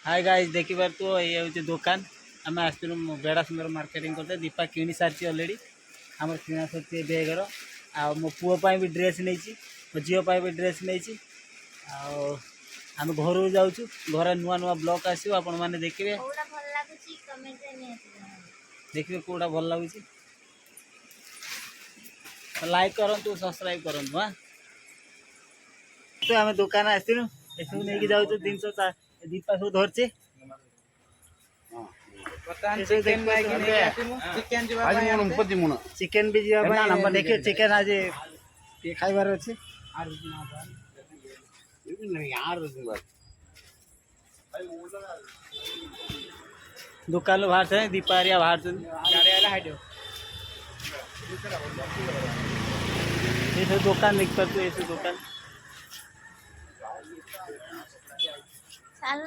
hi guys देखी बार तो ये हूँ दुकान आम आसलु बेड़ा सुंदर मार्केटिंग करते दीपा किणी सारी अलरेडी आम किणा सर बेगर आ मो पुओं भी ड्रेस नहीं मो झील भी ड्रेस नहीं आम घर जाऊँ घर नुआ नुआ ब्लॉग आसो आपण मैंने देखिए देखिए कौटा भल लगुच लाइक करूँ सब्सक्राइब करूँ हाँ तो आम दुकान आसलु एसबू नहीं जाऊँ जिन दीपा सब धरचे चिकेन भी जावा देखिए चिकेन आज खाइबार अच्छे दुकान बाहर दीपारिया बाहर ये सब दुकान देख पाते ये सब दुकान चल